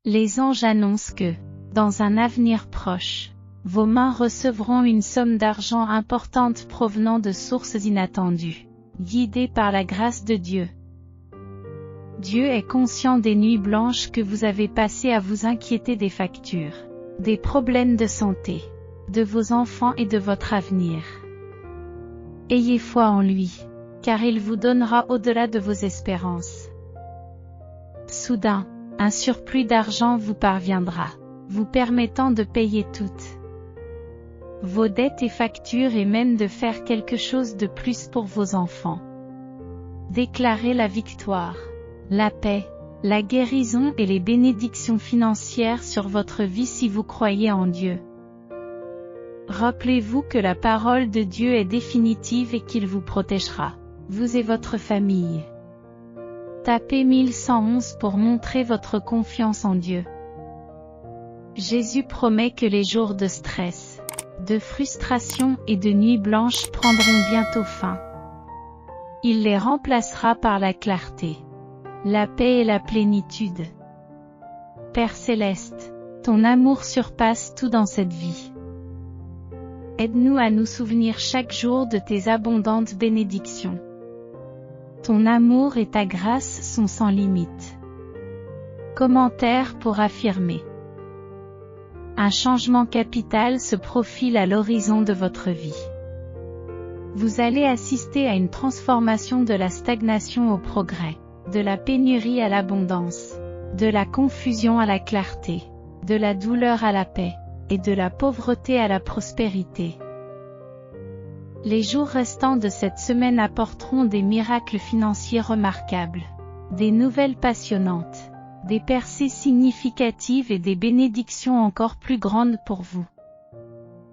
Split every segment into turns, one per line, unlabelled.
Les anges annoncent que, dans un avenir proche, vos mains recevront une somme d'argent importante provenant de sources inattendues, guidées par la grâce de Dieu. Dieu est conscient des nuits blanches que vous avez passées à vous inquiéter des factures, des problèmes de santé, de vos enfants et de votre avenir. Ayez foi en lui, car il vous donnera au-delà de vos espérances. Soudain, un surplus d'argent vous parviendra, vous permettant de payer toutes vos dettes et factures et même de faire quelque chose de plus pour vos enfants. Déclarez la victoire, la paix, la guérison et les bénédictions financières sur votre vie si vous croyez en Dieu. Rappelez-vous que la parole de Dieu est définitive et qu'il vous protégera, vous et votre famille. Tapez 1111 pour montrer votre confiance en Dieu. Jésus promet que les jours de stress, de frustration et de nuits blanches prendront bientôt fin. Il les remplacera par la clarté, la paix et la plénitude. Père céleste, ton amour surpasse tout dans cette vie. Aide-nous à nous souvenir chaque jour de tes abondantes bénédictions. Ton amour et ta grâce sont sans limite. Commentaire pour affirmer. Un changement capital se profile à l'horizon de votre vie. Vous allez assister à une transformation de la stagnation au progrès, de la pénurie à l'abondance, de la confusion à la clarté, de la douleur à la paix, et de la pauvreté à la prospérité. Les jours restants de cette semaine apporteront des miracles financiers remarquables, des nouvelles passionnantes, des percées significatives et des bénédictions encore plus grandes pour vous.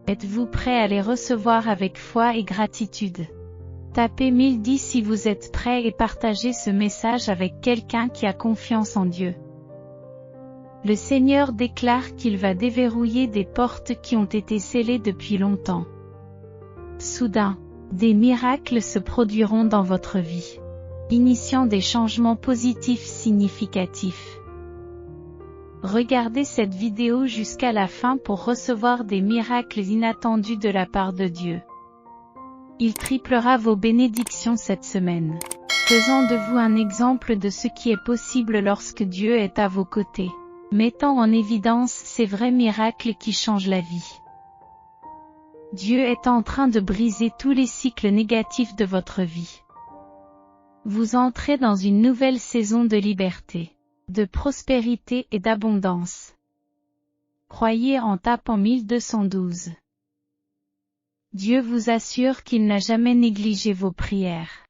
Êtes-vous prêt à les recevoir avec foi et gratitude? Tapez 1010 si vous êtes prêt et partagez ce message avec quelqu'un qui a confiance en Dieu. Le Seigneur déclare qu'il va déverrouiller des portes qui ont été scellées depuis longtemps. Soudain, des miracles se produiront dans votre vie, initiant des changements positifs significatifs. Regardez cette vidéo jusqu'à la fin pour recevoir des miracles inattendus de la part de Dieu. Il triplera vos bénédictions cette semaine, faisant de vous un exemple de ce qui est possible lorsque Dieu est à vos côtés, mettant en évidence ces vrais miracles qui changent la vie. Dieu est en train de briser tous les cycles négatifs de votre vie. Vous entrez dans une nouvelle saison de liberté, de prospérité et d'abondance. Croyez en tapant 1212. Dieu vous assure qu'il n'a jamais négligé vos prières.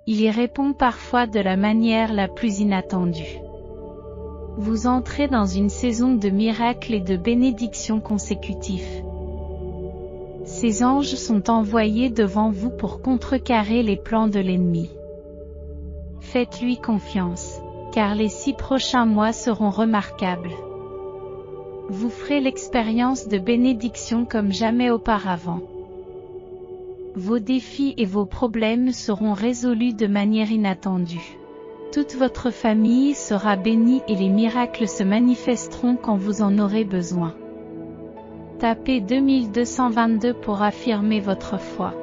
Il y répond parfois de la manière la plus inattendue. Vous entrez dans une saison de miracles et de bénédictions consécutifs. Ces anges sont envoyés devant vous pour contrecarrer les plans de l'ennemi. Faites-lui confiance, car les 6 prochains mois seront remarquables. Vous ferez l'expérience de bénédictions comme jamais auparavant. Vos défis et vos problèmes seront résolus de manière inattendue. Toute votre famille sera bénie et les miracles se manifesteront quand vous en aurez besoin. Tapez 2222 pour affirmer votre foi.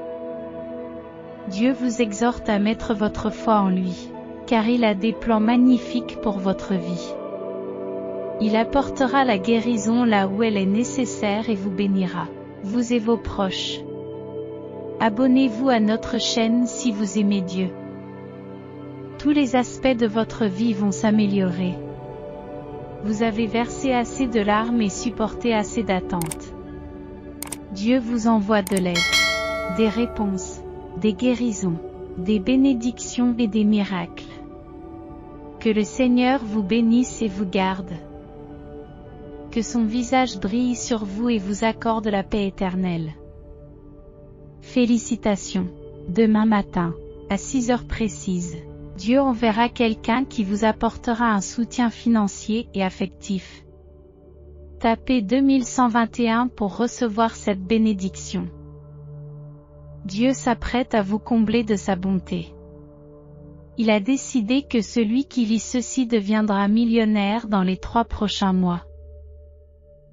Dieu vous exhorte à mettre votre foi en lui, car il a des plans magnifiques pour votre vie. Il apportera la guérison là où elle est nécessaire et vous bénira, vous et vos proches. Abonnez-vous à notre chaîne si vous aimez Dieu. Tous les aspects de votre vie vont s'améliorer. Vous avez versé assez de larmes et supporté assez d'attentes. Dieu vous envoie de l'aide, des réponses, des guérisons, des bénédictions et des miracles. Que le Seigneur vous bénisse et vous garde. Que son visage brille sur vous et vous accorde la paix éternelle. Félicitations. Demain matin, à 6 heures précises, Dieu enverra quelqu'un qui vous apportera un soutien financier et affectif. Tapez 2121 pour recevoir cette bénédiction. Dieu s'apprête à vous combler de sa bonté. Il a décidé que celui qui lit ceci deviendra millionnaire dans les 3 prochains mois.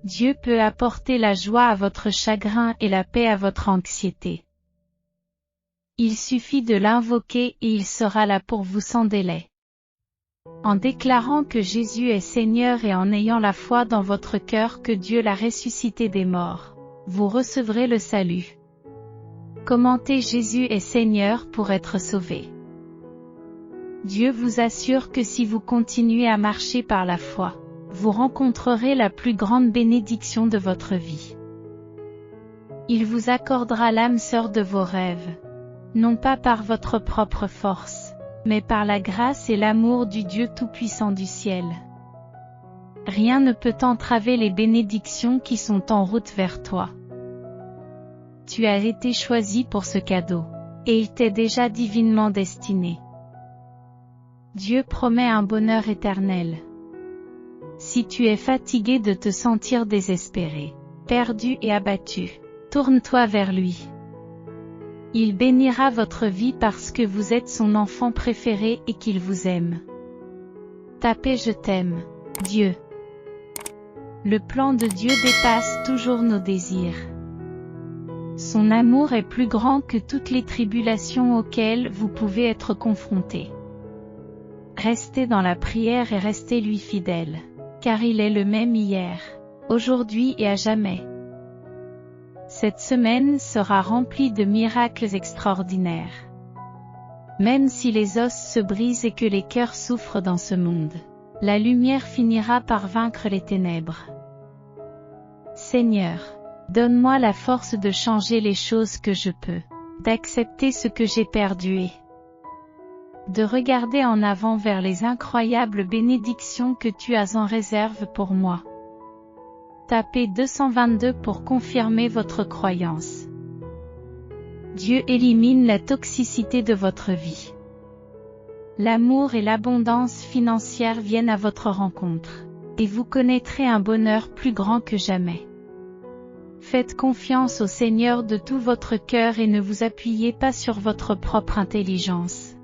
Dieu peut apporter la joie à votre chagrin et la paix à votre anxiété. Il suffit de l'invoquer et il sera là pour vous sans délai. En déclarant que Jésus est Seigneur et en ayant la foi dans votre cœur que Dieu l'a ressuscité des morts, vous recevrez le salut. Commentez Jésus est Seigneur pour être sauvé. Dieu vous assure que si vous continuez à marcher par la foi, vous rencontrerez la plus grande bénédiction de votre vie. Il vous accordera l'âme sœur de vos rêves, non pas par votre propre force, mais par la grâce et l'amour du Dieu Tout-Puissant du ciel. Rien ne peut entraver les bénédictions qui sont en route vers toi. Tu as été choisi pour ce cadeau, et il t'est déjà divinement destiné. Dieu promet un bonheur éternel. Si tu es fatigué de te sentir désespéré, perdu et abattu, tourne-toi vers lui. Il bénira votre vie parce que vous êtes son enfant préféré et qu'il vous aime. Tapez Je t'aime, Dieu. Le plan de Dieu dépasse toujours nos désirs. Son amour est plus grand que toutes les tribulations auxquelles vous pouvez être confrontés. Restez dans la prière et restez lui fidèle, car il est le même hier, aujourd'hui et à jamais. Cette semaine sera remplie de miracles extraordinaires. Même si les os se brisent et que les cœurs souffrent dans ce monde, la lumière finira par vaincre les ténèbres. Seigneur, donne-moi la force de changer les choses que je peux, d'accepter ce que j'ai perdu et de regarder en avant vers les incroyables bénédictions que tu as en réserve pour moi. Tapez 222 pour confirmer votre croyance. Dieu élimine la toxicité de votre vie. L'amour et l'abondance financière viennent à votre rencontre, et vous connaîtrez un bonheur plus grand que jamais. Faites confiance au Seigneur de tout votre cœur et ne vous appuyez pas sur votre propre intelligence.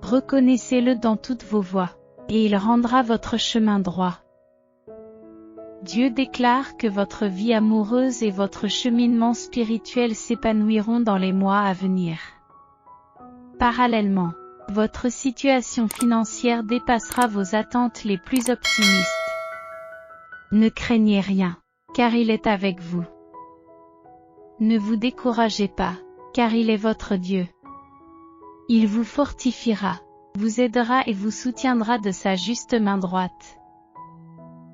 Reconnaissez-le dans toutes vos voies, et il rendra votre chemin droit. Dieu déclare que votre vie amoureuse et votre cheminement spirituel s'épanouiront dans les mois à venir. Parallèlement, votre situation financière dépassera vos attentes les plus optimistes. Ne craignez rien, car il est avec vous. Ne vous découragez pas, car il est votre Dieu. Il vous fortifiera, vous aidera et vous soutiendra de sa juste main droite.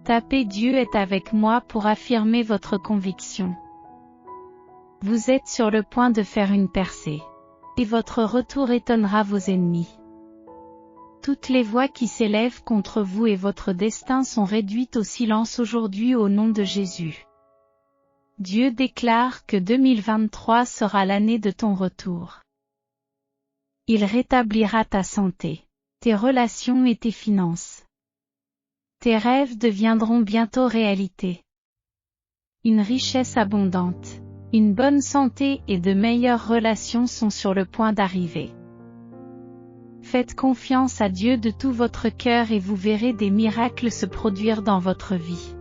Tapez Dieu est avec moi pour affirmer votre conviction. Vous êtes sur le point de faire une percée, et votre retour étonnera vos ennemis. Toutes les voix qui s'élèvent contre vous et votre destin sont réduites au silence aujourd'hui au nom de Jésus. Dieu déclare que 2023 sera l'année de ton retour. Il rétablira ta santé, tes relations et tes finances. Tes rêves deviendront bientôt réalité. Une richesse abondante, une bonne santé et de meilleures relations sont sur le point d'arriver. Faites confiance à Dieu de tout votre cœur et vous verrez des miracles se produire dans votre vie.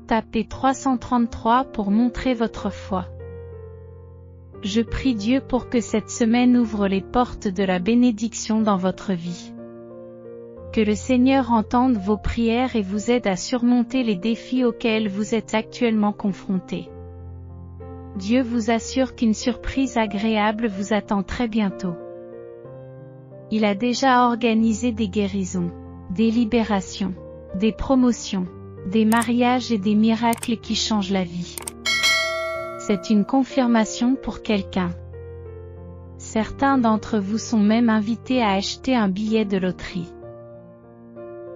Tapez 333 pour montrer votre foi. Je prie Dieu pour que cette semaine ouvre les portes de la bénédiction dans votre vie. Que le Seigneur entende vos prières et vous aide à surmonter les défis auxquels vous êtes actuellement confrontés. Dieu vous assure qu'une surprise agréable vous attend très bientôt. Il a déjà organisé des guérisons, des libérations, des promotions, des mariages et des miracles qui changent la vie. C'est une confirmation pour quelqu'un. Certains d'entre vous sont même invités à acheter un billet de loterie.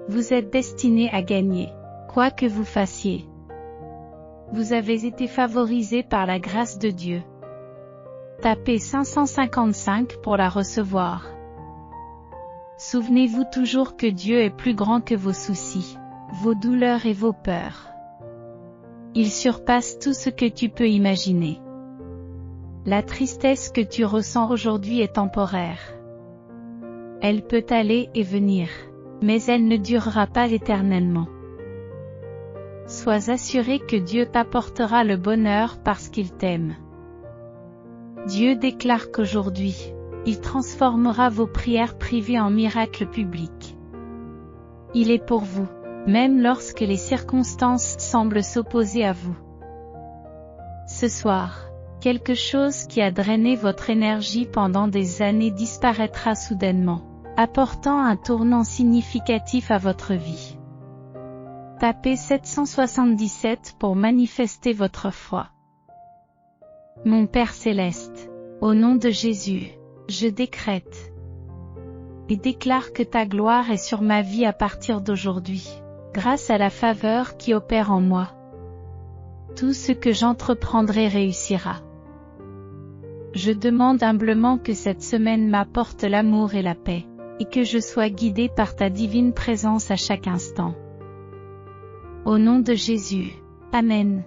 Vous êtes destinés à gagner, quoi que vous fassiez. Vous avez été favorisés par la grâce de Dieu. Tapez 555 pour la recevoir. Souvenez-vous toujours que Dieu est plus grand que vos soucis, vos douleurs et vos peurs. Il surpasse tout ce que tu peux imaginer. La tristesse que tu ressens aujourd'hui est temporaire. Elle peut aller et venir, mais elle ne durera pas éternellement. Sois assuré que Dieu t'apportera le bonheur parce qu'il t'aime. Dieu déclare qu'aujourd'hui, il transformera vos prières privées en miracles publics. Il est pour vous, même lorsque les circonstances semblent s'opposer à vous. Ce soir, quelque chose qui a drainé votre énergie pendant des années disparaîtra soudainement, apportant un tournant significatif à votre vie. Tapez 777 pour manifester votre foi. Mon Père Céleste, au nom de Jésus, je décrète et déclare que ta gloire est sur ma vie à partir d'aujourd'hui, grâce à la faveur qui opère en moi. Tout ce que j'entreprendrai réussira. Je demande humblement que cette semaine m'apporte l'amour et la paix, et que je sois guidé par ta divine présence à chaque instant. Au nom de Jésus. Amen.